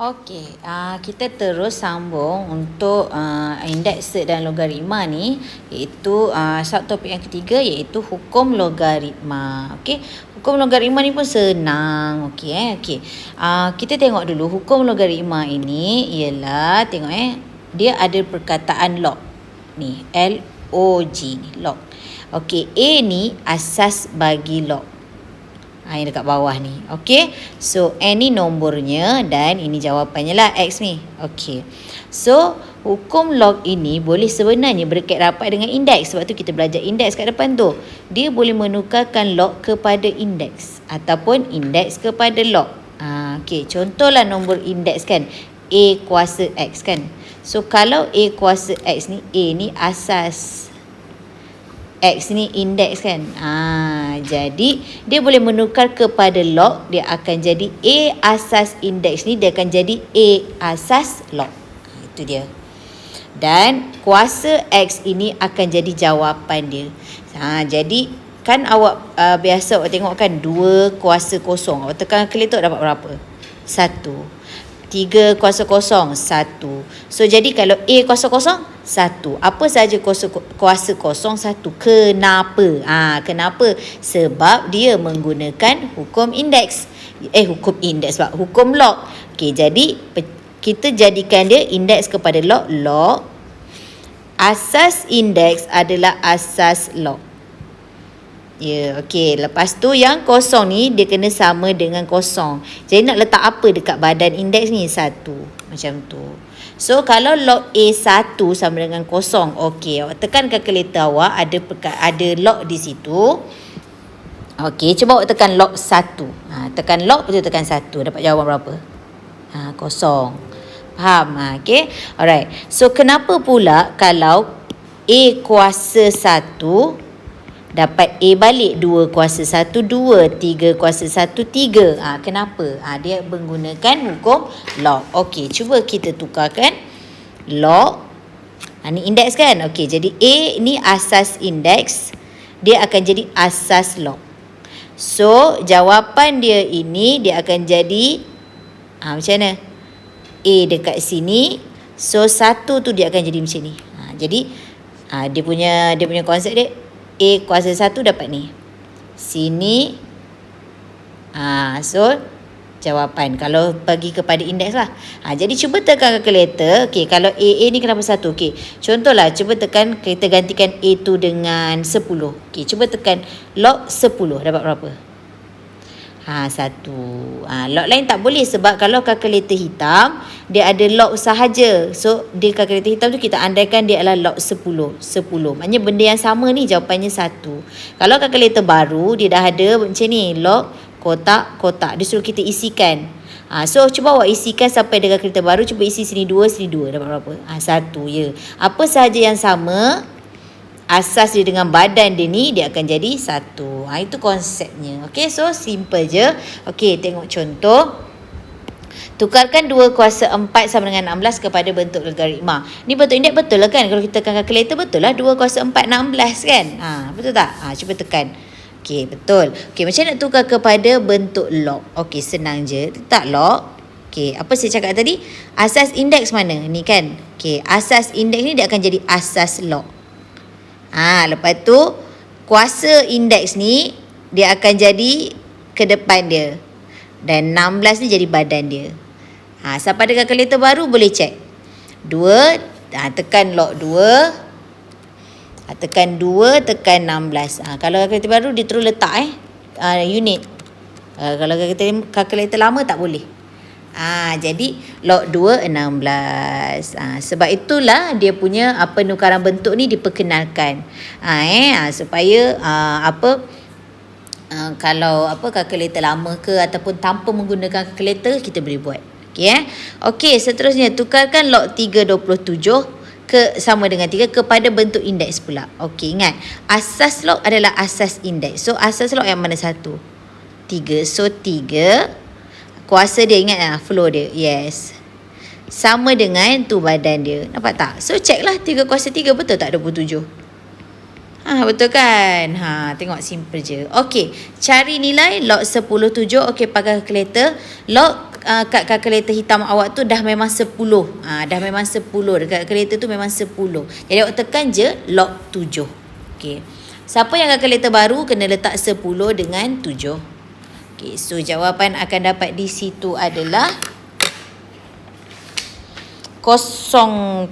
Okey, kita terus sambung untuk indeks dan logaritma ni, iaitu subtopik yang ketiga iaitu hukum logaritma. Okey, hukum logaritma ni pun senang. Okey. Kita tengok dulu hukum logaritma ini ialah tengok dia ada perkataan log. Ni LOG ni log. Okey, A ni asas bagi log. Yang dekat bawah ni. Okey. So, N ni nombornya dan ini jawapannya lah X ni. Okey. So, hukum log ini boleh sebenarnya berkait rapat dengan indeks. Sebab tu kita belajar indeks kat depan tu. Dia boleh menukarkan log kepada indeks. Ataupun indeks kepada log. Okey. Contohlah nombor indeks kan. A kuasa X kan. So, kalau A kuasa X ni, A ni asas. X ni indeks kan. Jadi dia boleh menukar kepada log, dia akan jadi A asas indeks ni, dia akan jadi A asas log. Itu dia. Dan kuasa X ini akan jadi jawapan dia. Jadi kan awak biasa awak tengok kan 2 kuasa kosong. Awak tekan kalkulator dapat berapa? 1. 3 kuasa kosong 1. So jadi kalau A kuasa kosong 1. Apa saja kuasa kosong 1. Kenapa? Kenapa? Sebab dia menggunakan hukum indeks. Hukum log. Okey, jadi kita jadikan dia indeks kepada log. Log asas indeks adalah asas log. Okey. Lepas tu yang kosong ni dia kena sama dengan kosong. Jadi nak letak apa dekat badan indeks ni? 1. Macam tu. So kalau log A1 sama dengan kosong. Okey, awak tekan kalkulator awak ada log di situ. Okey, cuba awak tekan log 1. Tekan log betul tekan 1. Dapat jawapan berapa? Kosong. Faham? Okey. Alright. So kenapa pula kalau A kuasa 1 dapat A balik 2 kuasa 1 2, 3 kuasa 1 3. Kenapa? Dia menggunakan hukum log. Okey, cuba kita tukarkan log. Ni indeks kan? Okey, jadi A ni asas indeks, dia akan jadi asas log. So, jawapan dia ini dia akan jadi macam mana? A dekat sini. So, 1 tu dia akan jadi macam ni. Jadi dia punya konsep dia A kuasa 1 dapat ni. Sini. So, jawapan. Kalau bagi kepada indeks lah. Jadi, cuba tekan kalkulator. Okey, kalau A ni kenapa 1? Okey, contohlah. Cuba tekan, kita gantikan A tu dengan 10. Okey, cuba tekan log 10. Dapat berapa? 1. Log lain tak boleh sebab kalau kalkulator hitam, dia ada log sahaja. So, di kalkulator hitam tu kita andaikan dia adalah log 10. Maknanya benda yang sama ni jawapannya 1. Kalau kalkulator baru, dia dah ada macam ni. Log, kotak. Dia suruh kita isikan. So, cuba awak isikan sampai dengan kalkulator baru. Cuba isi sini 2, sini 2. Dapat berapa? 1 ya. Apa sahaja yang sama, asas dia dengan badan dia ni, dia akan jadi 1. Itu konsepnya. Okey, so simple je. Okey, tengok contoh. Tukarkan 2 kuasa 4 sama dengan 16 kepada bentuk logaritma. Ni bentuk indeks betul lah kan? Kalau kita tekan kalkulator betul lah 2 kuasa 4 16 kan? Betul tak? Cuba tekan. Okey, betul. Okey, macam nak tukar kepada bentuk log? Okey, senang je. Letak log. Okey, apa saya cakap tadi? Asas indeks mana? Ni kan? Okey, asas indeks ni dia akan jadi asas log. Lepas tu kuasa indeks ni dia akan jadi ke depan dia. Dan 16 ni jadi badan dia. Siapa ada kalkulator baru boleh check. 2, tekan log 2. Tekan 2, tekan 16. Kalau kalkulator baru dia terus letak unit. Kalau kalkulator lama tak boleh. Jadi log 2 16. Sebab itulah dia punya penukaran bentuk ni diperkenalkan. Supaya kalau kalkulator lama ke ataupun tanpa menggunakan kalkulator kita boleh buat. Okey, seterusnya tukarkan log 3/27 sama dengan 3 kepada bentuk indeks pula. Okey, ingat asas log adalah asas indeks. So asas log yang mana 1? 3. So 3 kuasa dia, ingat flow dia. Yes. Sama dengan tu badan dia. Nampak tak? So, check lah 3 kuasa 3 betul tak 27? Betul kan? Tengok simple je. Okey, cari nilai log 10/7. Okey, pakai kalkulator. Log kad kalkulator hitam awak tu dah memang 10. Dah memang 10. Dekat kalkulator tu memang 10. Jadi awak tekan je log 7. Okey. Siapa yang kalkulator baru kena letak 10 dengan 7. Okey, so jawapan akan dapat di situ adalah 0.845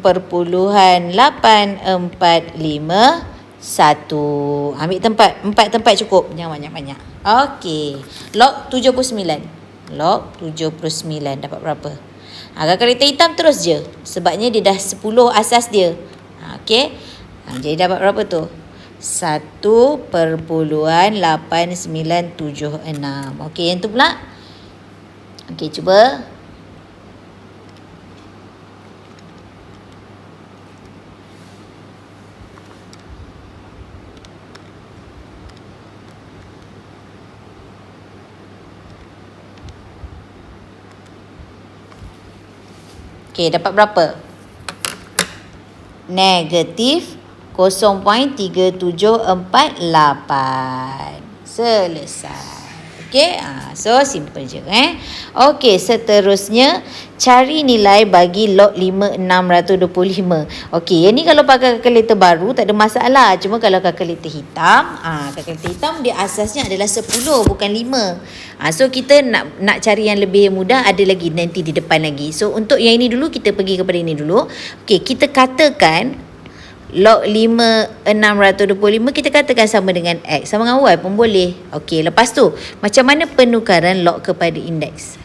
Ambil tempat, 4 tempat cukup, jangan banyak-banyak. Okey, log 79. Log 79 dapat berapa? Kalkulator hitam terus je, sebabnya dia dah 10 asas dia. Okey, jadi dapat berapa tu? 1.8976. Okey, yang tu pula. Okey, cuba. Okey, dapat berapa? Negatif 0.3748. Selesai. Okey, so simple je. Okey, seterusnya cari nilai bagi log 5625. Okey, yang ni kalau pakai kalkulator baru tak ada masalah. Cuma kalau kalkulator hitam, kalkulator hitam dia asasnya adalah 10 bukan 5. So kita nak cari yang lebih mudah, ada lagi nanti di depan lagi. So untuk yang ini dulu kita pergi kepada ini dulu. Okey, kita katakan log 5625 kita katakan sama dengan X. Sama dengan Y pun boleh. Okey, lepas tu macam mana penukaran log kepada indeks?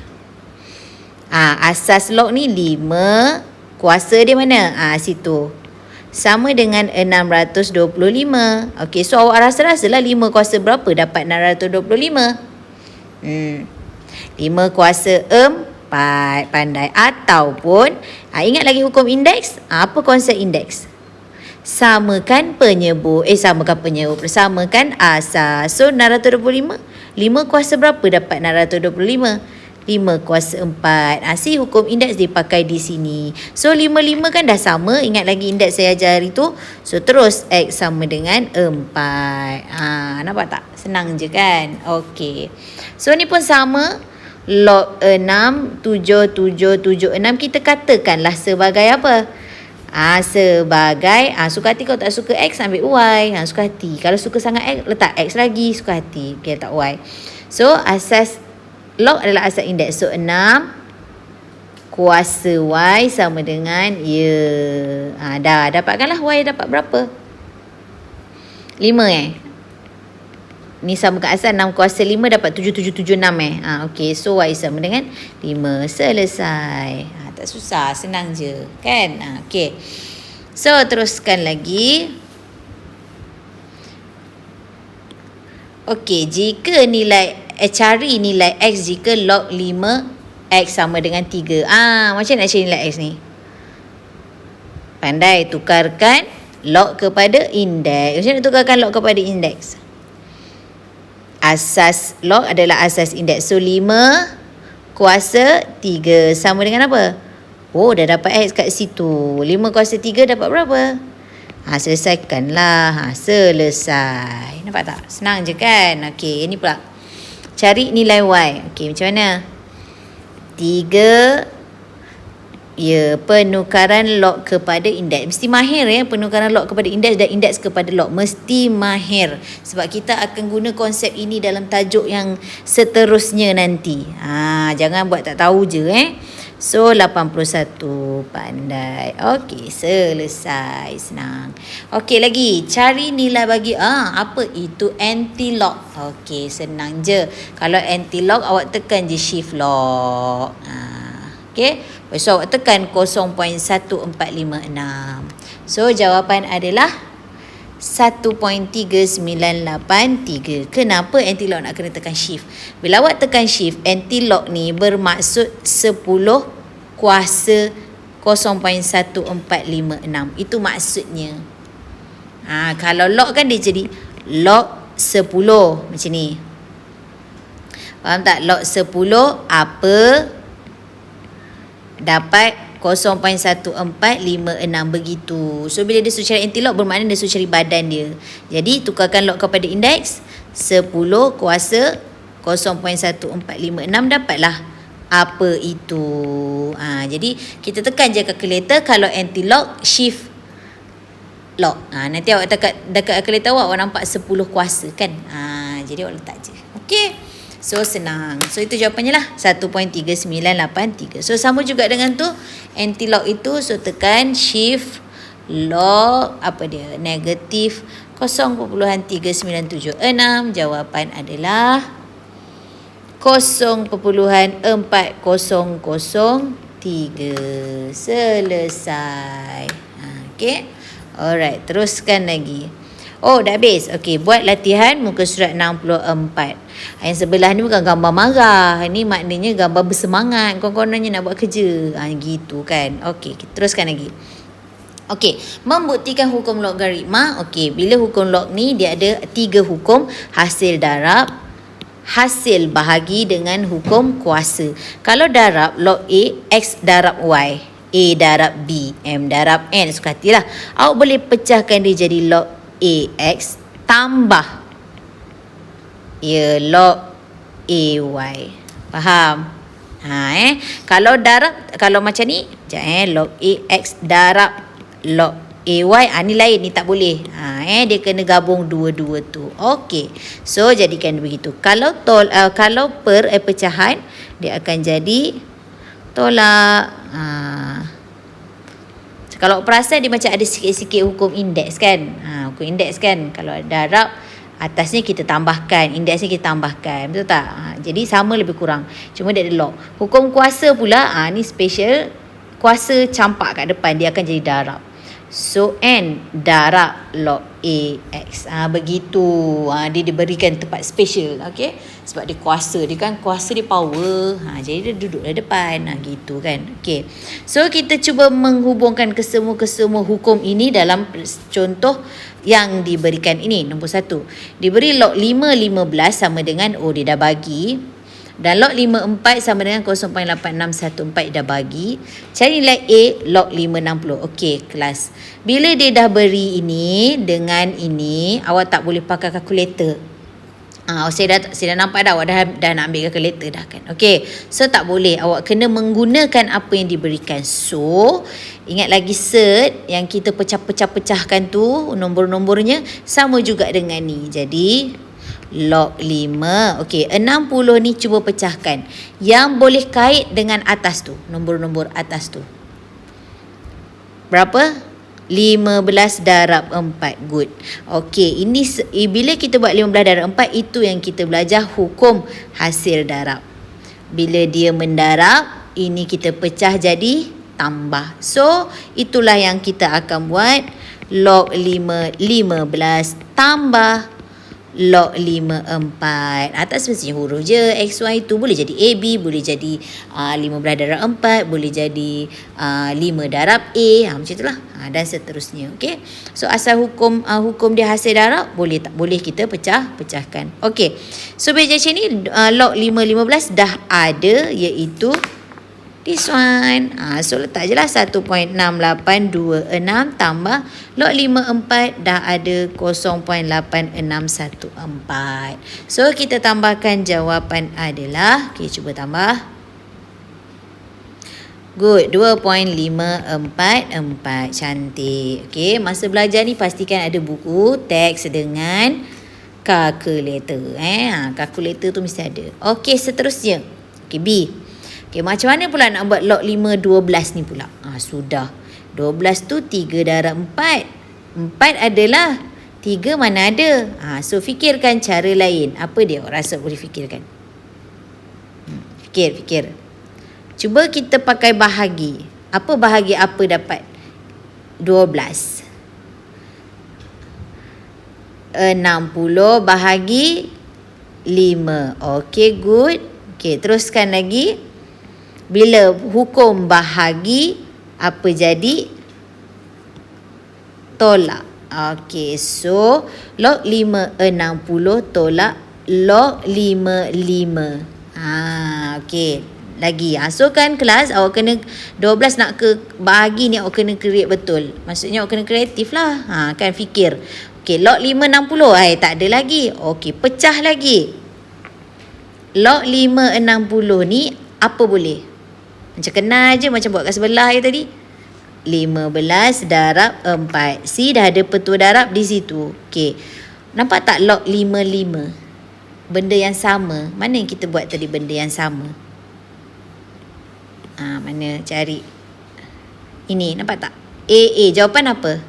Asas log ni 5, kuasa dia mana? Situ. Sama dengan 625. Okey, so awak rasa-rasalah 5 kuasa berapa dapat 625? 5 kuasa 4. Pandai. Ataupun ingat lagi hukum indeks? Apa konsep indeks? Samakan penyebut. Samakan asas. So 625, 5 kuasa berapa dapat 625? 5 kuasa 4. Si hukum indeks dipakai di sini. So 5 kan dah sama. Ingat lagi indeks saya ajar hari tu. So terus X sama dengan 4. Nampak tak? Senang je kan? Okey. So ni pun sama. Log 6, 7776 kita katakanlah sebagai apa? Sebagai suka hati. Kalau tak suka X ambil Y. Suka hati. Kalau suka sangat X letak X lagi. Suka hati. Okay, letak Y. So asas log adalah asas indeks. So 6 kuasa Y sama dengan dah dapatkanlah Y dapat berapa? 5 Ni sama ke asas 6 kuasa 5 dapat 7776 okey, so Y sama dengan 5. Selesai. Tak susah, senang je kan. Okey. So teruskan lagi. Okey, jika nilai cari nilai X jika log 5 X sama dengan 3. Macam nak cari nilai X ni? Pandai, tukarkan log kepada indeks. Macam nak tukarkan log kepada indeks? Asas log adalah asas indeks. So 5 kuasa 3 sama dengan apa? Dah dapat X kat situ. 5 kuasa 3 dapat berapa? Selesaikanlah. Selesai. Nampak tak? Senang je kan? Okey, ini pula. Cari nilai Y. Okey, macam mana? 3 penukaran log kepada indeks. Mesti mahir penukaran log kepada indeks dan indeks kepada log. Mesti mahir. Sebab kita akan guna konsep ini dalam tajuk yang seterusnya nanti. Jangan buat tak tahu je So 81. Pandai. Okey, selesai. Senang. Okey, lagi. Cari nilai bagi apa itu anti-log. Okey, senang je. Kalau anti-log awak tekan je shift log. Okey. So awak tekan 0.1456. So jawapan adalah 1.3983. Kenapa anti-lock nak kena tekan shift? Bila awak tekan shift, anti-lock ni bermaksud 10 kuasa 0.1456. Itu maksudnya. Kalau lock kan dia jadi lock 10 macam ni. Faham tak? Lock 10 apa dapat 0.1456 begitu. So bila dia suruh cari anti-lock bermakna dia suruh cari badan dia. Jadi tukarkan lock kepada indeks 10 kuasa 0.1456 dapatlah apa itu. Jadi kita tekan je calculator. Kalau anti-lock, shift lock. Nanti awak dekat calculator awak nampak 10 kuasa kan. Jadi awak letak je. Okey. So senang. So itu jawapannya lah 1.3983. So sama juga dengan tu anti-lock itu. So tekan shift lock, apa dia, negatif 0.3976. Jawapan adalah 0.4003. Selesai. Okey. Alright, teruskan lagi. Dah habis. Okey, buat latihan muka surat 64. Yang sebelah ni bukan gambar marah. Ini maknanya gambar bersemangat. Kononnya nak buat kerja. Gitu kan. Okey, kita teruskan lagi. Okey, membuktikan hukum logaritma. Okey, bila hukum log ni dia ada 3 hukum: hasil darab, hasil bahagi dengan hukum kuasa. Kalau darab log A, X darab Y, A darab B, M darab N, suka hatilah. Awak boleh pecahkan dia jadi log AX tambah log AY. Faham? Kalau darab, kalau macam ni, log AX darab log AY, ni lain, ni tak boleh. Dia kena gabung dua-dua tu. Okey. So jadikan begitu. Kalau pecahan, dia akan jadi tolak. Kalau perasan dia macam ada sikit-sikit hukum indeks kan. Hukum indeks kan. Kalau darab, atasnya kita tambahkan, indeksnya kita tambahkan. Betul tak? Jadi sama lebih kurang. Cuma dia ada log. Hukum kuasa pula, ni special. Kuasa campak kat depan, dia akan jadi darab. So N darab log AX. Begitu. Dia diberikan tempat special. Okay? Sebab dia kuasa. Dia kan kuasa, dia power. Jadi dia duduk di depan. Gitu kan. Okay. So kita cuba menghubungkan kesemua hukum ini dalam contoh yang diberikan ini. Nombor 1. Diberi log 5, 15 sama dengan, dia dah bagi. Dan log 54 sama dengan 0.8614 dah bagi. Cari nilai A log 560. Okey, kelas. Bila dia dah beri ini dengan ini, awak tak boleh pakai kalkulator. Saya dah nampak dah awak dah nak ambil kalkulator dah kan. Okey. So tak boleh. Awak kena menggunakan apa yang diberikan. So, ingat lagi cert yang kita pecahkan tu, nombor-nombornya sama juga dengan ni. Jadi log 5. Okey, 60 ni cuba pecahkan. Yang boleh kait dengan atas tu, nombor-nombor atas tu. Berapa? 15 darab 4. Good. Okey, ini bila kita buat 15 darab 4, itu yang kita belajar hukum hasil darab. Bila dia mendarab, ini kita pecah jadi tambah. So, itulah yang kita akan buat. Log 5, 15 tambah log 5, 4. Atas mestinya huruf je. X, Y tu boleh jadi AB, boleh jadi 15 darab 4, boleh jadi 5 darab A. Macam itulah. Dan seterusnya. Okay. So asal hukum dia hasil darab, boleh tak? Boleh kita pecahkan. Okay. So bila macam ni, log 5, 15 dah ada, iaitu this one. So letak je lah 1.6826 tambah log 54 dah ada 0.8614. So kita tambahkan, jawapan adalah, okay, cuba tambah. Good, 2.544. Cantik. Okay, masa belajar ni pastikan ada buku, teks dengan kalkulator. Kalkulator tu mesti ada. Okay, seterusnya. Okay, B. Okay, macam mana pula nak buat log 5, 12 ni pula? Sudah. 12 tu 3 darab 4. 4 adalah 3 mana ada. So, fikirkan cara lain. Apa dia rasa boleh fikirkan? Fikir. Cuba kita pakai bahagi. Apa bahagi apa dapat? 12. 60 bahagi 5. Okay, good. Okay, teruskan lagi. Bila hukum bahagi, apa jadi? Tolak. Okey, so log 5, 60 tolak log 5, 5. Okey. Lagi. So kan kelas, awak kena 12 nak ke bahagi ni, awak kena create betul. Maksudnya awak kena kreatif lah. Kan fikir. Okey, log 5, 60. Tak ada lagi. Okey, pecah lagi. Log 5, 60 ni apa boleh? Macam kenal je, macam buat kat sebelah je tadi. 15 darab 4. See, dah ada petua darab di situ. Okey. Nampak tak log 55? Benda yang sama. Mana yang kita buat tadi benda yang sama? Mana cari? Ini, nampak tak? Jawapan apa?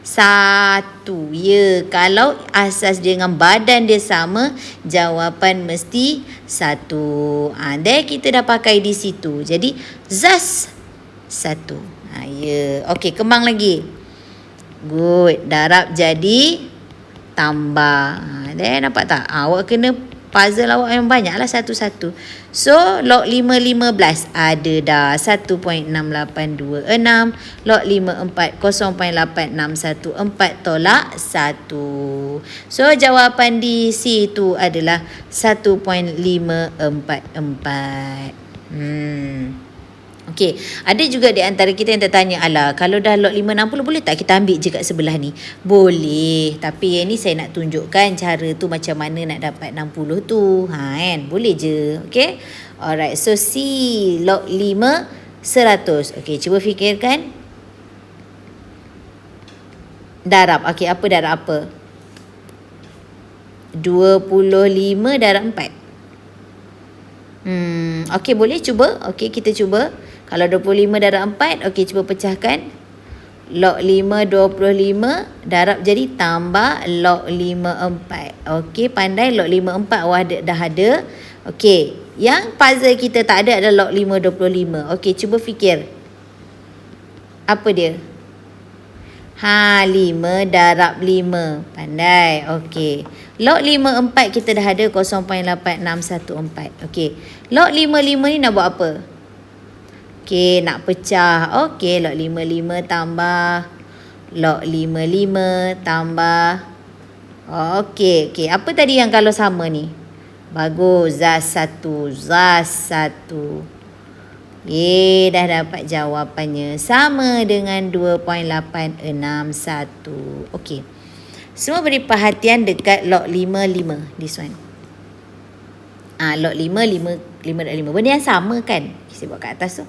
1. Ya, kalau asas dengan badan dia sama, jawapan mesti 1. Then kita dah pakai di situ. Jadi zas 1. Ya. Okey, kembang lagi. Good. Darab jadi tambah. Then nampak tak? Awak kena puzzle awak yang banyak lah satu-satu. So, log 5, 15. Ada dah. 1.6826. Log 5, 4. 0.8614. Tolak 1. So, jawapan di situ adalah 1.544. Okey, ada juga di antara kita yang tertanya, alah, kalau dah log 560 boleh tak kita ambil je kat sebelah ni? Boleh, tapi yang ni saya nak tunjukkan cara tu macam mana nak dapat 60 tu. Kan? Boleh je. Okey. Alright, so C log 5 100. Okey, cuba fikirkan. Darab. Okey, apa darab apa? 25 darab 4. Okey, boleh cuba. Okey, kita cuba. Kalau 25 darab 4, okey, cuba pecahkan. Log 5 25 darab jadi tambah log 5 4. Okey, pandai log 5 4 awak dah ada. Okey, yang puzzle kita tak ada adalah log 5 25. Okey, cuba fikir. Apa dia? 5 darab 5. Pandai. Okey. Log 5 4 kita dah ada 0.8614. Okey. Log 5 5 ni nak buat apa? Okey, nak pecah. Okey, log 5 tambah log 5 tambah. Okey, apa tadi yang kalau sama ni? Bagus, zas 1. Dah dapat jawapannya. Sama dengan 2.861. Okey. Semua beri perhatian dekat log 5. This one. Log 5 darab 5. Benda yang sama kan? Saya buat kat atas tu.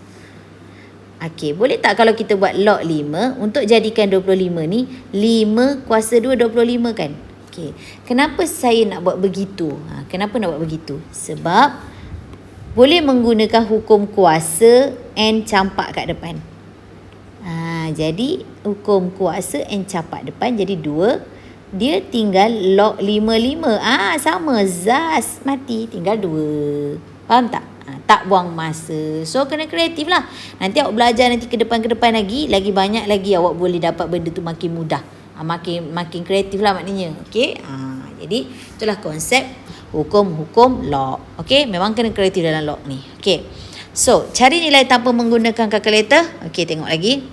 Okey, boleh tak kalau kita buat log 5 untuk jadikan 25 ni 5 kuasa 2 25 kan? Okey. Kenapa saya nak buat begitu? Kenapa nak buat begitu? Sebab boleh menggunakan hukum kuasa N campak kat depan. Jadi hukum kuasa N campak depan jadi 2. Dia tinggal log 5. Sama. Zas mati. Tinggal 2. Faham tak? Tak buang masa. So, kena kreatif lah. Nanti awak belajar nanti ke depan lagi banyak lagi awak boleh dapat benda tu makin mudah. Makin kreatif lah maknanya. Okey. Jadi, itulah konsep hukum log. Okey. Memang kena kreatif dalam log ni. Okey. So, cari nilai tanpa menggunakan kalkulator. Okey, tengok lagi.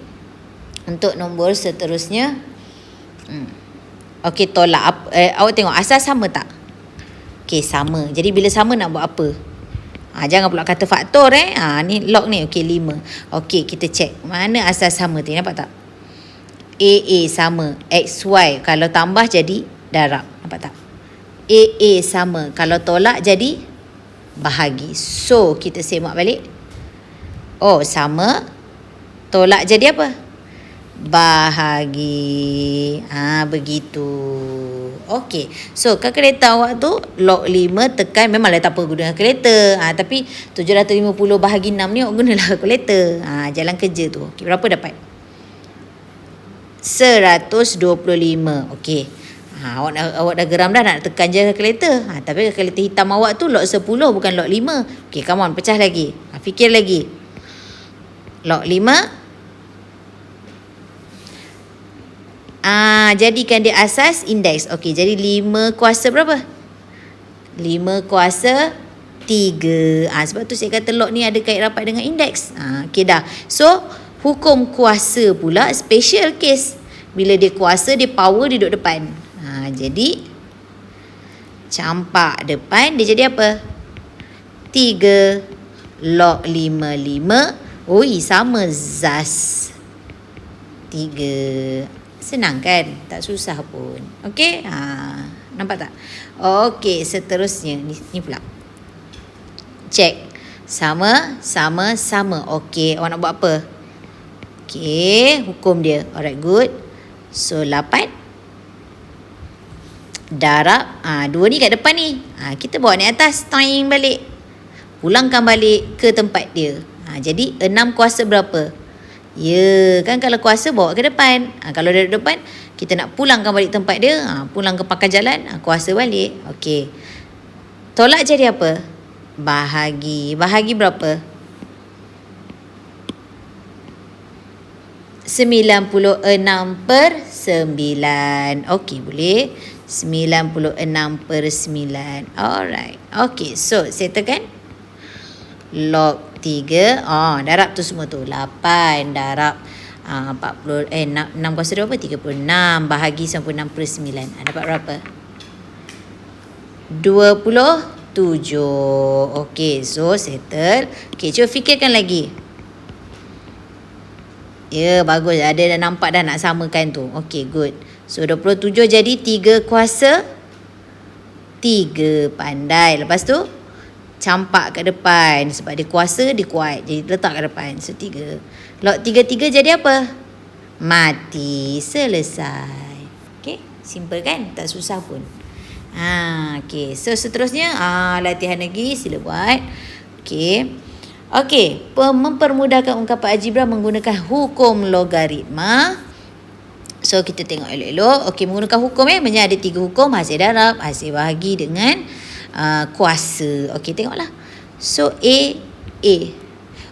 Untuk nombor seterusnya. Okey, tolak. Awak tengok asas sama tak? Okey, sama. Jadi, bila sama nak buat apa? Jangan pula kata faktor ni log ni. Okey, 5. Okey, kita check. Mana asas sama tu? Nampak tak? AA sama. XY. Kalau tambah jadi darab. Nampak tak? AA sama. Kalau tolak jadi bahagi. So, kita semak balik. Sama. Tolak jadi apa? Bahagi. Begitu. Okey. So, kalkulator awak tu log 5 tekan, memanglah tak apa guna kalkulator. Tapi 750 bahagi 6 ni awak gunalah kalkulator. Jalan kerja tu. Okey, berapa dapat? 125. Okey. Awak dah geram dah nak tekan je kalkulator. Tapi kalkulator hitam awak tu log 10 bukan log 5. Okey, come on, pecah lagi. Fikir lagi. Log 5. Jadikan dia asas indeks. Okey, jadi 5 kuasa berapa? 5 kuasa 3. Sebab tu saya kata log ni ada kait rapat dengan indeks. Okey dah. So, hukum kuasa pula special case. Bila dia kuasa, dia power dia duduk depan. Jadi, campak depan, dia jadi apa? 3 log 5. Sama zas 3. Senang kan? Tak susah pun. Okey? Nampak tak? Okey, seterusnya. Ni pula. Check. Sama. Okey, awak nak buat apa? Okey, hukum dia. Alright, good. So, 8 darab 2 ni kat depan ni. Kita bawa ni atas, time balik. Pulangkan balik ke tempat dia. Jadi 6 kuasa berapa? Ya, kan kalau kuasa bawa ke depan. Kalau dari depan, kita nak pulangkan balik tempat dia. Pulang ke pangkal jalan, kuasa balik. Okey. Tolak jadi apa? Bahagi. Bahagi berapa? 96/9. Okey, boleh. 96/9. Alright. Okey, so settlekan. Log 3. Darab tu semua tu. 8 darab 40. 6 kuasa 2 apa? 36. Bahagi 96/9. Dapat berapa? 27. Okey, so settle. Okey, cuba fikirkan lagi. Ya, bagus. Ada dah nampak dah nak samakan tu. Okey, good. So, 27 jadi 3 kuasa 3. Pandai. Lepas tu, campak kat depan. Sebab dia kuasa, dia kuat. Jadi, letak kat depan. So, 3. Log 3 jadi apa? Mati. Selesai. Okey, simple kan? Tak susah pun. Okey. So, seterusnya, latihan lagi. Sila buat. Okey. Okey, mempermudahkan ungkapan algebra menggunakan hukum logaritma. So, kita tengok elok-elok. Okey, menggunakan hukum maksudnya ada 3 hukum. Hasil darab, hasil bahagi dengan kuasa. Okey, tengoklah. So, A.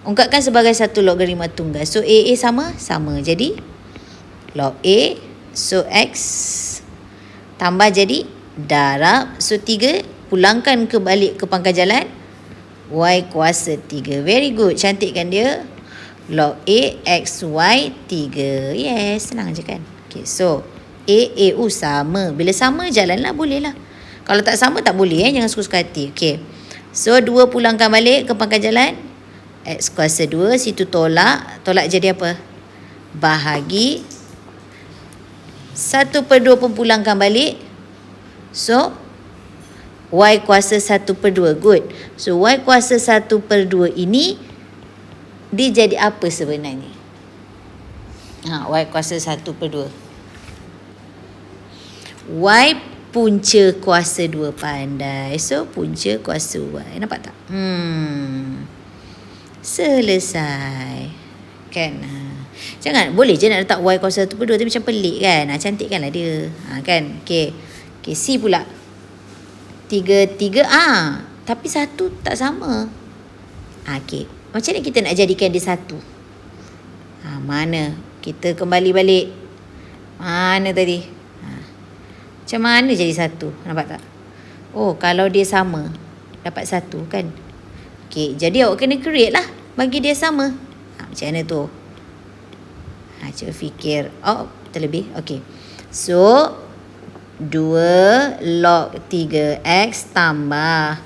Ungkapkan sebagai satu logaritma tunggal. So, A sama? Sama. Jadi, log A. So, X tambah jadi darab. So, 3 pulangkan balik ke pangkal jalan. Y kuasa 3. Very good. Cantik kan dia? Log A X Y 3. Yes, senang je kan? Okay, so A sama. Bila sama jalanlah, boleh lah. Kalau tak sama tak boleh. Jangan suka-suka hati. Okay. So 2 pulangkan balik ke pangkal jalan. X kuasa 2. Situ tolak. Tolak jadi apa? Bahagi 1/2 pun pulangkan balik. So Y kuasa 1/2. Good. So, Y kuasa 1/2 ini, dia jadi apa sebenarnya? Y kuasa 1/2. Y punca kuasa 2. Pandai. So, punca kuasa Y. Nampak tak? Selesai. Kan? Boleh je nak letak Y kuasa 1/2. Tapi macam pelik kan? Cantik kan lah dia. Kan? Okay, C pula. 3. Tapi 1 tak sama. Okey. Macam mana kita nak jadikan dia 1? Mana? Kita kembali balik. Mana tadi? Macam mana jadi 1? Nampak tak? Oh, kalau dia sama, dapat 1 kan? Okey, jadi awak kena create lah. Bagi dia sama. Macam mana tu? Cuba fikir. Terlebih. Okey. So, 2 log 3x tambah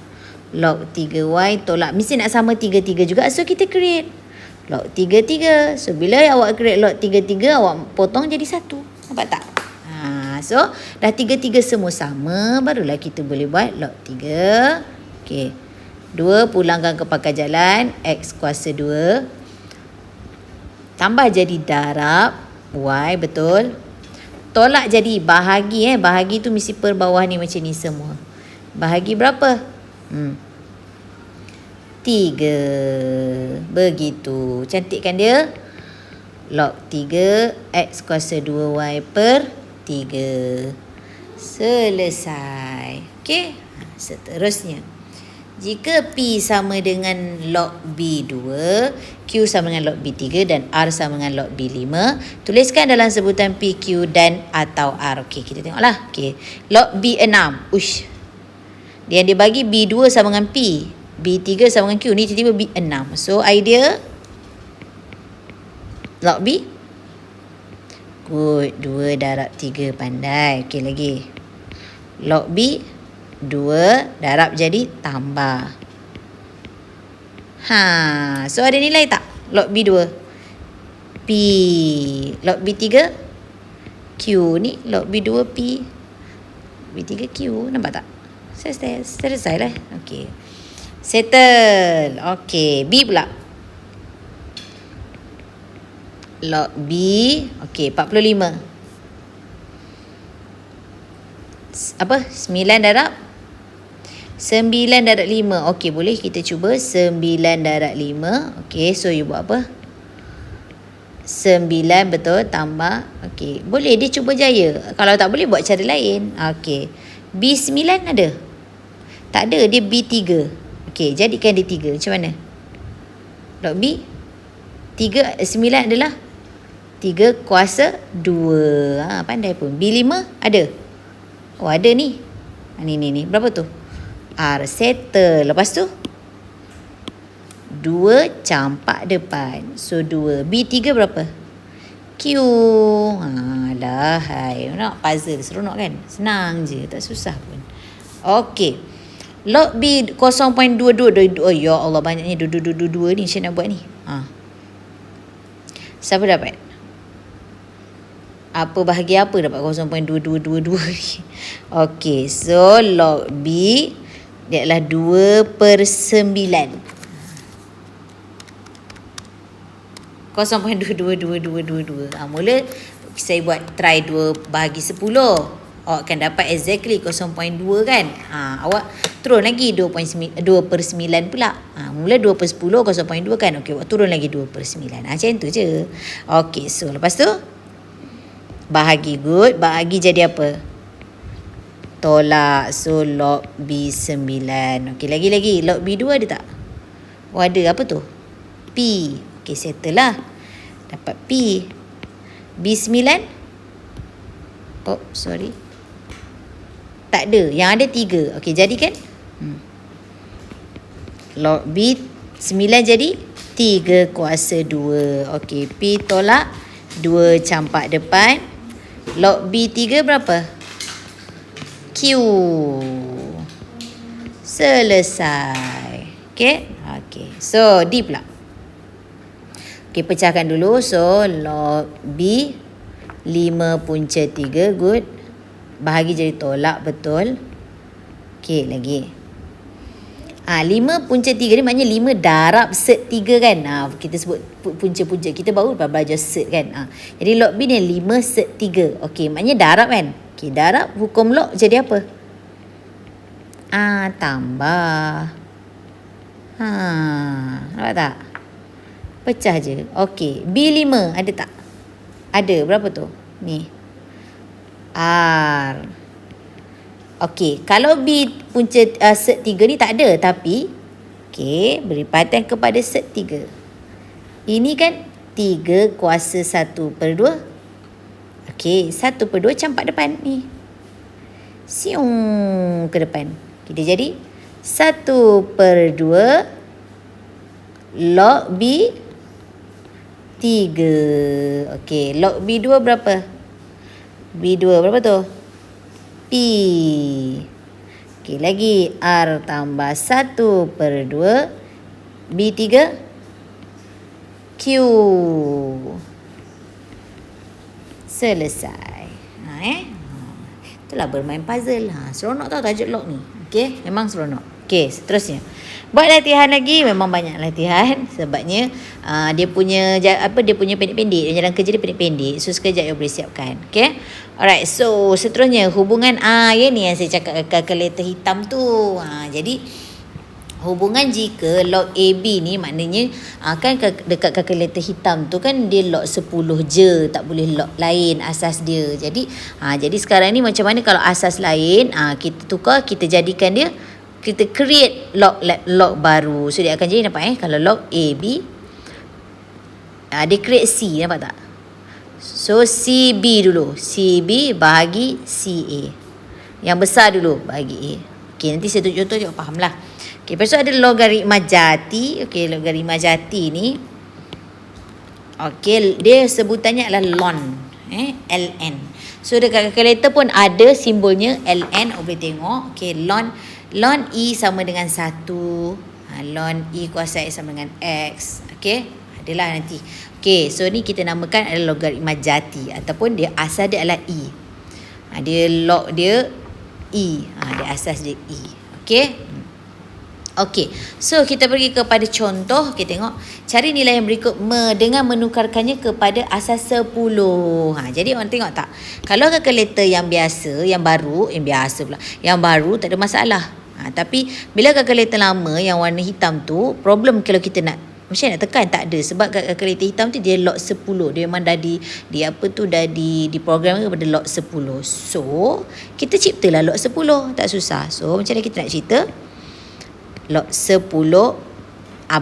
log 3y tolak. Mesti nak sama 3 juga. So, kita create log 3. So, bila awak create log 3, awak potong jadi 1. Nampak tak? So, dah 3 semua sama. Barulah kita boleh buat log 3. Okay. 2 pulangkan ke pangkal jalan. X kuasa 2. Tambah jadi darab y. Betul. Tolak jadi bahagi. Bahagi tu mesti per bawah ni macam ni semua. Bahagi berapa? 3. Begitu. Cantik kan dia? Log 3 X kuasa 2Y per 3. Selesai. Okey. Seterusnya. Jika P sama dengan log B2, Q sama dengan log B3 dan R sama dengan log B5, tuliskan dalam sebutan P, Q dan atau R. Okey, kita tengoklah. Okey. Log B6. Dia bagi B2 sama dengan P, B3 sama dengan Q. Ni tiba-tiba B6. So, idea log B. Good. 2 darab 3. Pandai. Okey, lagi. Log B. 2 darab jadi tambah. So ada nilai tak? Log B2 P. Log B3 Q. Ni log B2 P, B3 Q. Nampak tak? Selesai lah. Okey. Settle. Okey, B pula. Log B. Okey, 45. Apa? 9 darab 5. Okey, boleh kita cuba 9 darab 5. Okey, so you buat apa? 9 betul, tambah. Okey, boleh dia cuba jaya. Kalau tak boleh buat cara lain. Okey. B9 ada? Tak ada, dia B3. Okey, jadikan dia 3. Macam mana? Log B 9 adalah 3 kuasa 2. Pandai pun. B5 ada? Oh, ada ni. Ni. Berapa tu? R. Settle. Lepas tu 2 campak depan. So 2. B3 berapa? Q. Alah, hai. Nak puzzle seronok kan? Senang je, tak susah pun. Okey. Log B 0.22. Oh ya Allah, banyaknya 2 ni saya nak buat ni. Siapa dapat? Apa bahagian apa dapat 0.2222 ni? Okey, so log B dia adalah 2/9. 0.222222. Mula saya buat try 2 bahagi 10. Awak akan dapat exactly 0.2 kan? Awak turun lagi 2/9 pula. Mula 2/10 0.2 kan? Okey, awak turun lagi 2/9. Macam tu je. Okey, so lepas tu bahagi, good. Bahagi jadi apa? Tolak. So log B9. Okey, lagi log B2 ada tak? Oh, ada. Apa tu? P. Okey, settle lah. Dapat P. B9. Oh, sorry. Tak ada. Yang ada 3. Okey, jadikan. Log B9 jadi 3 kuasa 2. Okey, P tolak 2 campak depan. Log B3 berapa? Q. Selesai. Okey. So, D pula. Okey, pecahkan dulu. So, log B 5/3. Good. Bahagi jadi tolak, betul. Okey, lagi. 5/3 ni maknanya 5 darab set 3 kan. Kita sebut punca-punca. Kita baru belajar set kan. Jadi log B ni 5 set 3. Okey, maknanya darab kan. Okey, darab hukum log jadi apa? Tambah. Nampak tak? Pecah je. Okey, B5 ada tak? Ada. Berapa tu? Ni. R. Okey, kalau B punca set 3 ni tak ada, tapi okey, beri perhatian kepada set 3. Ini kan 3 kuasa 1/2. Okey, 1/2 campak depan ni. Siung ke depan. Kita jadi 1/2 log B 3. Okey, log B2 berapa? B2 berapa tu? P. Okey, lagi R tambah 1/2 B3 Q. Selesai. Itulah bermain puzzle. Seronok tau tajuk log ni. Okey, memang seronok. Okey, seterusnya. Buat latihan lagi, memang banyak latihan sebabnya dia punya pendek-pendek, jalan kerja dia pendek-pendek. So sekejap you boleh siapkan. Okey. Alright, so seterusnya hubungan ni yang saya cakap kalkulator hitam tu. Jadi hubungan jika log AB ni maknanya kan dekat kalkulator hitam tu kan dia log 10 je, tak boleh log lain asas dia. Jadi sekarang ni macam mana kalau asas lain kita tukar, kita jadikan dia, kita create log baru. So dia akan jadi nampak kalau log AB dia create C, nampak tak? So CB dulu, CB bahagi CA. Yang besar dulu bahagi A. Okey, nanti saya tunjuk contoh tengok faham lah. Okey, lepas tu ada logaritma jati. Okey, logaritma jati ni okey, dia sebutannya adalah ln. ln. So dekat kalkulator pun ada simbolnya ln, boleh tengok. Okey, ln E sama dengan 1. Ln E kuasa X sama dengan X. Okey, adalah nanti. Okey, so ni kita namakan adalah logaritma jati ataupun dia asal dia adalah E. Dia log dia E. Dia asas dia E. Okey. Okey, so kita pergi kepada contoh. Kita tengok cari nilai yang berikut dengan menukarkannya kepada asas 10. Jadi orang tengok tak? Kalau kalkulator yang biasa, yang baru, yang baru tak ada masalah. Tapi bila kalkulator lama yang warna hitam tu, problem kalau kita nak macam nak tekan tak ada, sebab kalkulator hitam tu dia log 10. Dia memang dah diprogram kepada log 10. So, kita ciptalah log 10, tak susah. So, macam mana kita nak cerita? Log 10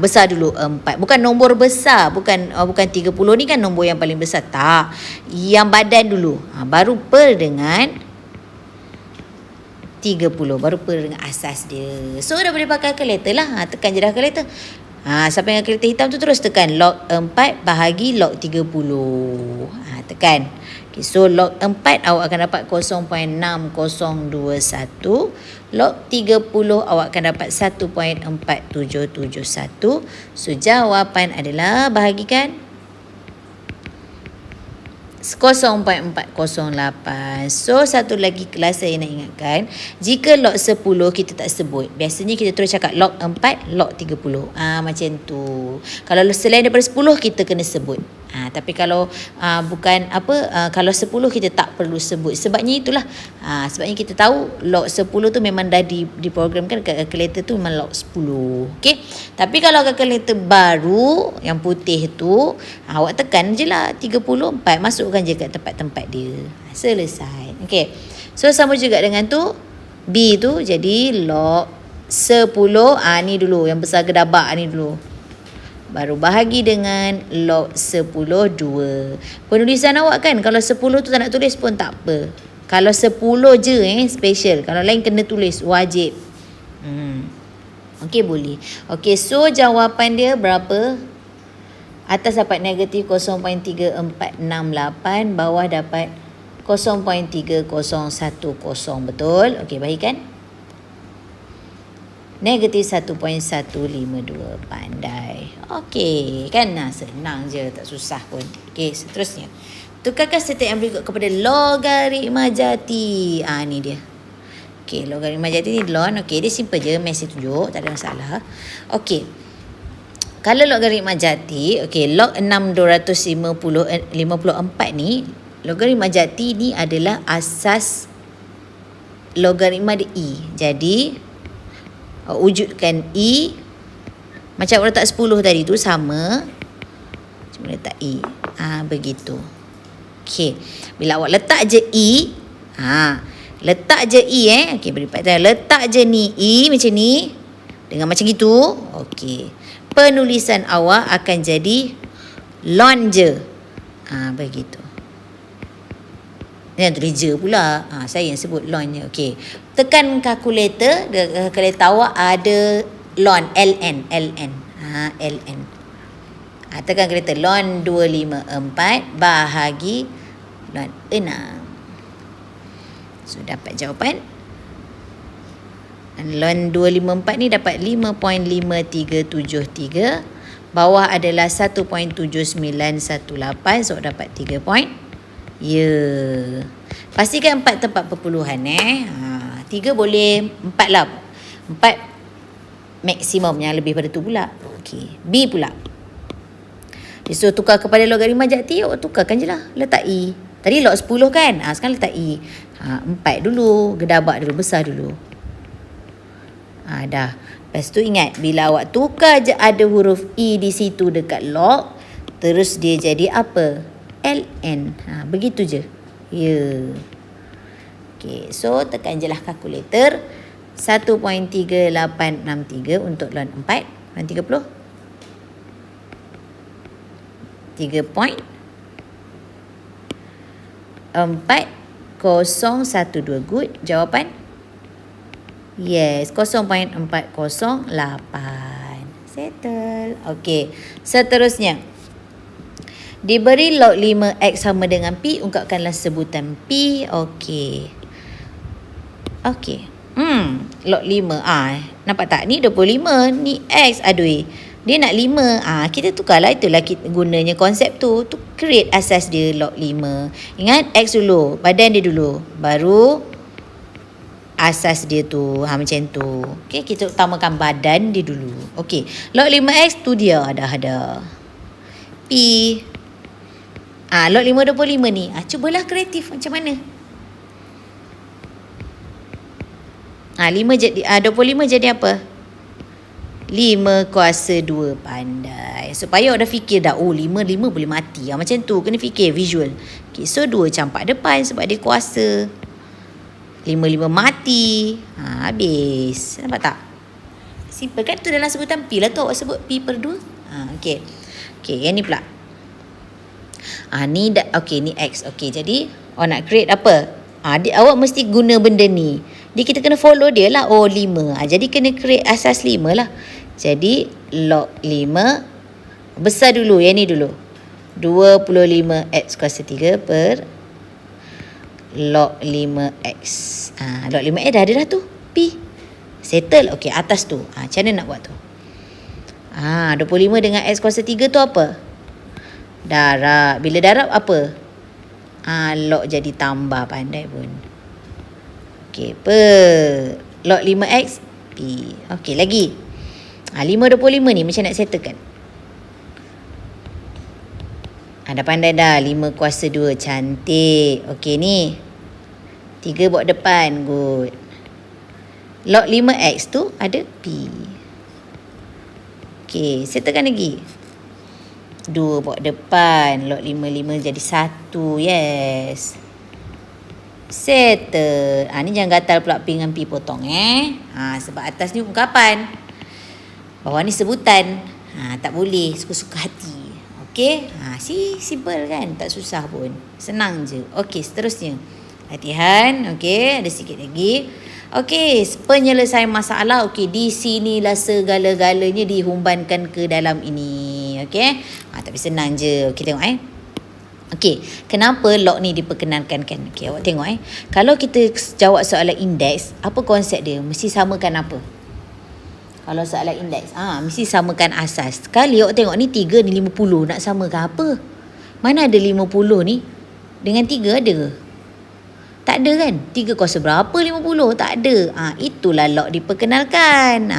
besar dulu 4. Bukan nombor besar, bukan 30 ni kan nombor yang paling besar. Tak. Yang badan dulu. Baru per dengan 30. Baru per dengan asas dia. So dah boleh pakai kalkulator lah. Tekan je dah kalkulator. Siapa yang kalkulator hitam tu terus tekan log 4 bahagi log 30. Tekan. Okay, so log 4 awak akan dapat 0.6021. Log 30 awak akan dapat 1.4771. So jawapan adalah bahagikan 0.408. So satu lagi kelas saya nak ingatkan, jika log 10 kita tak sebut, biasanya kita terus cakap log 4, log 30. Macam tu. Kalau selain daripada 10 kita kena sebut. Tapi kalau kalau 10 kita tak perlu sebut. Sebabnya itulah. Sebabnya kita tahu log 10 tu memang dah diprogramkan kat kalkulator tu memang log 10. Okey. Tapi kalau kalkulator baru yang putih tu, awak tekan je lah 34, masukkan je kat tempat-tempat dia. Selesai. Okey. So sama juga dengan tu B tu, jadi log 10 ni dulu yang besar gedabak ni dulu. Baru bahagi dengan log 10 2. Penulisan awak kan, kalau 10 tu tak nak tulis pun tak apa. Kalau 10 je special. Kalau lain kena tulis, wajib. Okey, boleh. Okey, so jawapan dia berapa? Atas dapat negatif 0.3468, bawah dapat 0.3010. Betul? Okey, bahagikan. Negatif 1.152. Pandai. Okey, kan? Senang je, tak susah pun. Okey, seterusnya. Tukarkan setiap yang berikut kepada logaritma jati. Ni dia. Okey, logaritma jati ni log. Okey, dia simple je. Mesej tunjuk, tak ada masalah. Okey. Kalau logaritma jati, okey, log 6,254 ni, logaritma jati ni adalah asas logaritma di I. Jadi, wujudkan I macam awak letak 10 tadi tu sama macam letak I. Begitu. Okey. Bila awak letak je I, letak je I okey, beri patah. Letak je ni I macam ni dengan macam gitu. Okey. Penulisan awak akan jadi lon je. Begitu. Yang tulis je pula. Saya yang sebut lon je. Okey. Tekan kalkulator. Kalkulator awak ada lon. LN. LN. Tekan kalkulator. Lon 254 bahagi lon 6. So, dapat jawapan. Lon 254 ni dapat 5.5373. Bawah adalah 1.7918. So, dapat 3 point. Pastikan 4 tempat perpuluhan 3 boleh, 4 lah. 4 maksimum, yang lebih pada tu pula. Okey, B pula. So tukar kepada logaritma jati, awak tukarkan je lah. Letak I. Tadi log 10 kan? Sekarang letak I. 4 dulu, gedabak dulu, besar dulu. Dah. Lepas tu ingat, bila awak tukar je ada huruf I di situ dekat log, terus dia jadi apa? LN. Begitu je. Okey, so tekan je lah kalkulator. 1.3863 untuk lon 4. Lon 30. 3.4012. Good. Jawapan? Yes. 0.408. Settle. Okey. Seterusnya. Diberi log 5x sama dengan P, ungkapkanlah sebutan P. Okey. Log 5. Nampak tak? Ni 25. Ni X. Aduh. Dia nak 5. Kita tukarlah. Itulah kita gunanya konsep tu. Tu create asas dia log 5. Ingat X dulu. Badan dia dulu. Baru asas dia tu. Macam tu. Okey, kita utamakan badan dia dulu. Okey, log 5x tu dia dah ada. P. Log 5/25 ni. Cubalah kreatif macam mana. 5 jadi 25 jadi apa? 5 kuasa 2. Pandai. Supaya awak dah fikir dah, 5 boleh mati. Macam tu, kena fikir visual. Okay, so 2 campak depan sebab dia kuasa. 5 mati. Habis. Nampak tak? Simple kan? Tu dalam sebutan P lah tu. Awak sebut P per 2. Okay. Okay, yang ni pula. Ni dah, okay, ni X. Okay, jadi awak nak create apa? Awak mesti guna benda ni. Dia kita kena follow dia lah. 5. Jadi kena create asas 5 lah. Jadi log 5 besar dulu. Yang ni dulu. 25x kuasa 3 per log 5x. Log 5x dah ada dah tu. P. Settle. Okey, atas tu. Macam mana nak buat tu? 25 dengan x kuasa 3 tu apa? Darab. Bila darab apa? Log jadi tambah. Pandai pun. Okey, per log 5x P. Okey, lagi. 5/25 ni macam nak settlekan. Dah pandai dah. 5 kuasa 2. Cantik. Okey, ni 3 bawa depan. Good. Log 5x tu ada P. Okey, settlekan lagi. 2 bawa depan. Log 5 jadi 1. Yes. Settle. Ni jangan gatal pula P dengan P potong. Sebab atas ni ungkapan. Bawah ni sebutan. Tak boleh. Suka-suka hati. Okey. Simple kan? Tak susah pun. Senang je. Okey, seterusnya. Latihan. Okey, ada sikit lagi. Okey, penyelesaian masalah. Okey, di sinilah segala-galanya dihumbankan ke dalam ini. Okey. Tapi senang je. Okey, tengok Okey, kenapa log ni diperkenalkan kan? Okey, awak tengok Kalau kita jawab soalan indeks, apa konsep dia? Mesti samakan apa? Kalau soalan indeks, mesti samakan asas. Sekali awak tengok ni 3 ni 50, nak samakan apa? Mana ada 50 ni? Dengan 3 ada ke? Tak ada kan? 3 kuasa berapa 50? Tak ada. Itulah log diperkenalkan.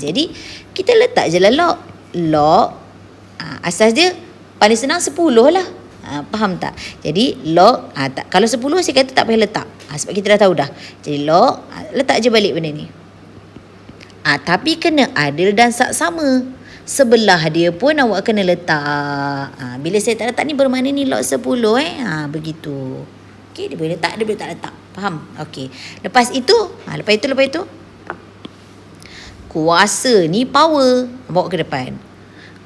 Jadi kita letak je lah log. Log asas dia paling senang 10 lah. Faham tak? Jadi log kalau 10 saya kata tak payah letak. Sebab kita dah tahu dah. Jadi log letak je balik benda ni. Tapi kena adil dan sama. Sebelah dia pun awak kena letak. Bila saya tak letak ni bermakna ni log 10 begitu. Okey, dia boleh letak, dia boleh tak letak. Faham? Okey. Lepas itu kuasa ni power bawa ke depan.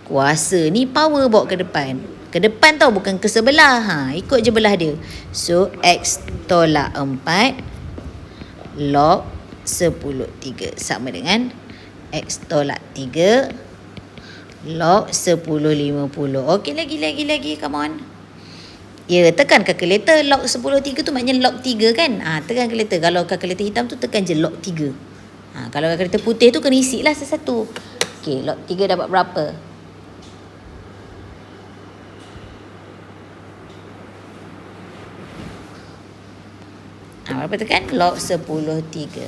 Kuasa ni power bawa ke depan. Ke depan tau, bukan ke sebelah. Ikut je belah dia. So, X tolak 4 log 10/3 sama dengan X tolak 3 log 10/50. Okey, lagi. Come on. Ya, tekan kalkulator. Log 10/3 tu maknanya log 3 kan? Tekan kalkulator. Kalau kalkulator hitam tu tekan je log 3. Kalau kalkulator putih tu kena isi lah satu-satu. Okey, log 3 dapat berapa? Berapa tekan? Log 10/3.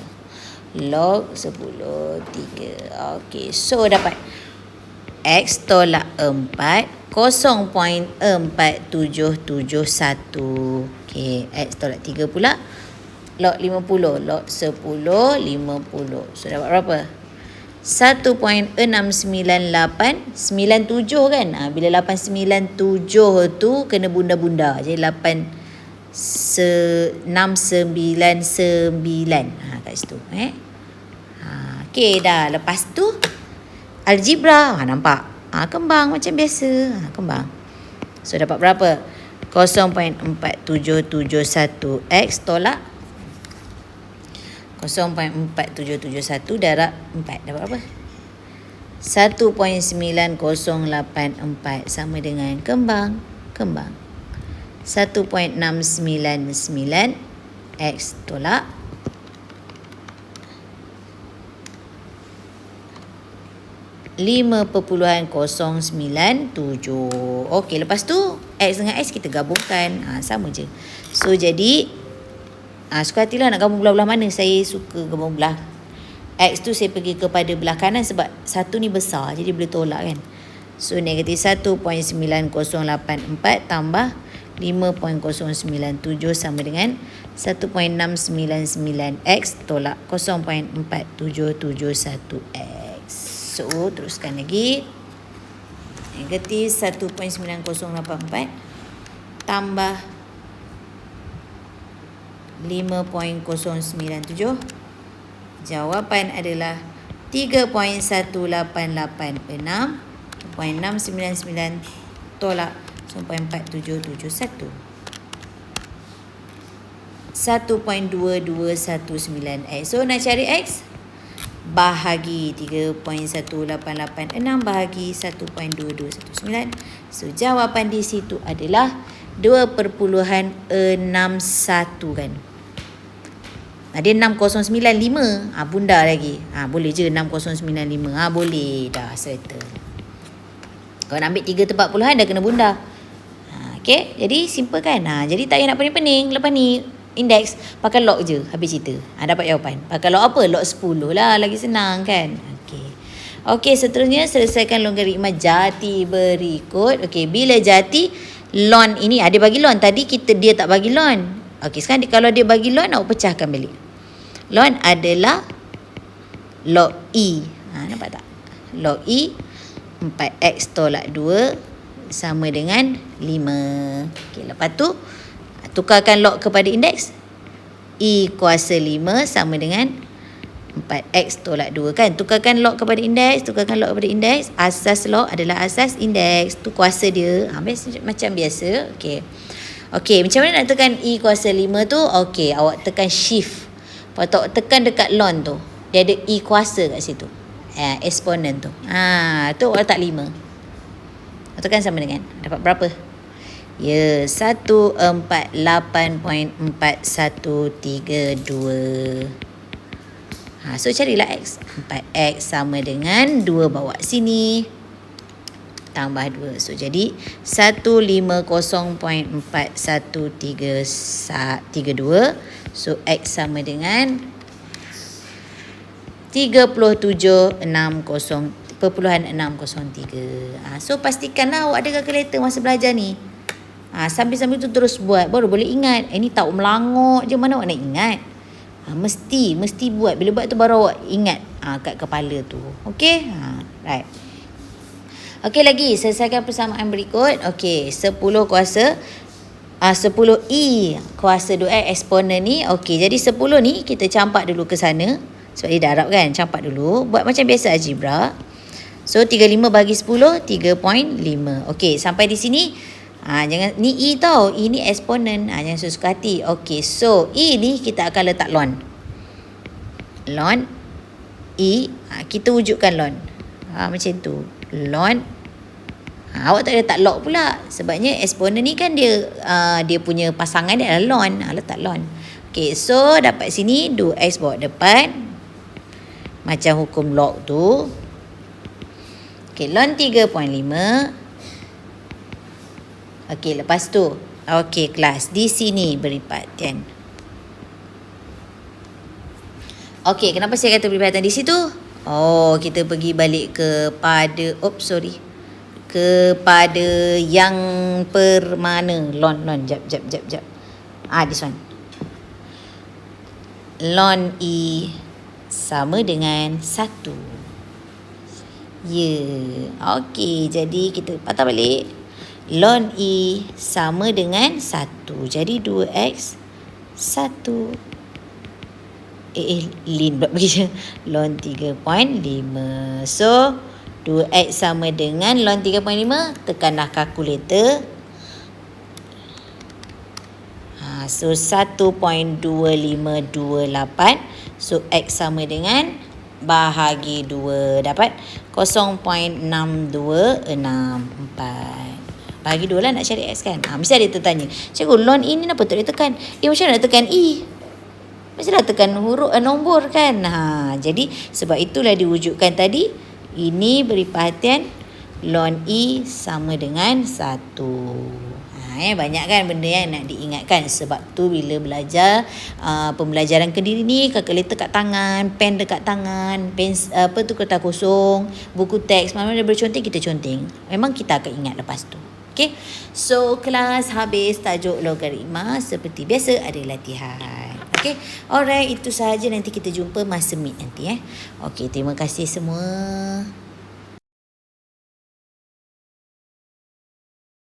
Log 10/3. Okey, so dapat X tolak 4 0.4771. Okey, X tolak 3 pula log 50. Log 10/50. So dapat berapa? 1.69897 kan? Bila 897 tu kena bunda-bunda. Jadi 699 kat situ. Okey dah. Lepas tu algebra. Nampak? Kembang macam biasa. Kembang. So dapat berapa? 0.4771 X tolak 0.4771 darab 4. Dapat berapa? 1.9084 sama dengan kembang. 1.699 X tolak 5.097. Okey, lepas tu X dengan X kita gabungkan. Sama je. So jadi Suka hatilah nak gabung belah-belah mana. Saya suka gabung belah X tu saya pergi kepada belah kanan sebab 1 ni besar. Jadi boleh tolak kan. So negatif 1.9084 tambah 5.097 sama dengan 1.699X tolak 0.4771X. So teruskan lagi. Negatif 1.9084 tambah 5.097. Jawapan adalah 3.1886.699 tolak 0.4771. 1.2219X. So nak cari X, bahagi 3.1886 bahagi 1.2219. So jawapan di situ adalah 2.61 kan. Dia 6095. Bunda lagi. Boleh je 6095. Boleh dah settle. Kalau nak ambil 3 tempat puluhan dah kena bunda. Okay, jadi simple kan. Jadi tak payah nak pening-pening. Lepas ni indeks pakai log je, habis cerita. Dapat jawapan. Pakai log apa? Log 10 lah, lagi senang kan. Okey, seterusnya selesaikan logaritma jati berikut. Okey, bila jati ln ini ada bagi ln, tadi dia tak bagi ln. Okey, sekarang kalau dia bagi ln, awak pecahkan balik. Ln adalah log E. Nampak tak? Log E 4x tolak 2 sama dengan 5. Okey, lepas tu tukarkan log kepada indeks. E kuasa 5 sama dengan 4x tolak 2 kan. Tukarkan log kepada indeks. Asas log adalah asas indeks. Tu kuasa dia. Macam biasa. Okey, macam mana nak tekan E kuasa 5 tu? Okey, awak tekan shift. Lepas tu awak tekan dekat ln tu. Dia ada E kuasa kat situ. Eksponen tu. Tu awak letak 5. Tekan sama dengan. Dapat berapa? Ya, 148.4132. So carilah X. 4X sama dengan 2 bawa sini. Tambah 2. So jadi 150.4132. So X sama dengan 37.603. So pastikanlah awak ada kalkulator masa belajar ni. Sambil-sambil tu terus buat, baru boleh ingat. Ini tak melangok je, mana awak nak ingat. Mesti buat. Bila buat tu baru awak ingat kat kepala tu. Okey? Right. Okey, lagi selesaikan persamaan berikut. Okey, 10 kuasa 10E kuasa 2X eksponen ni. Okey, jadi 10 ni kita campak dulu ke sana. Sebab dia darab kan, campak dulu. Buat macam biasa algebra. So 35 bagi 10 3.5. Okey, sampai di sini jangan ni E tau. E ni eksponen. Jangan suka hati. Okey, so E ni kita akan letak ln. Ln E, kita wujudkan ln. Macam tu. Ln. Awak tak letak log pula. Sebabnya eksponen ni kan dia punya pasangan dia adalah ln. Letak ln. Okey, so dapat sini 2x bawa depan. Macam hukum log tu. Okey, ln 3.5. Okey, lepas tu. Okey, kelas. Di sini beri perhatian. Okey, kenapa saya kata beri perhatian di situ? Kita pergi balik kepada... kepada yang permana. Ln. Jap. This one. Ln E sama dengan 1. Okey, jadi kita patah balik. Ln E sama dengan 1. Jadi 2x 1. Lin pula bagi ln 3.5. So 2x sama dengan ln 3.5. Tekanlah kalkulator. So 1.2528. So X sama dengan bahagi 2. Dapat 0.6264. Bahagi 2 lah nak cari X kan. Mesti ada tertanya, cikgu ln E ni kenapa tak boleh tekan? Macam mana nak tekan E? Mesti dah tekan huruf nombor kan. Jadi sebab itulah diwujudkan tadi. Ini beri perhatian. Ln E sama dengan 1. Banyak kan benda yang nak diingatkan. Sebab tu bila belajar pembelajaran kediri ni, kalkulator kat tangan, pen dekat tangan, kertas kosong, buku teks, mana-mana dia berconteng, kita conteng. Memang kita akan ingat lepas tu. Okay, so kelas habis, tajuk logaritma seperti biasa ada latihan. Okay, alright, itu sahaja. Nanti kita jumpa masa meet nanti. Okay, terima kasih semua.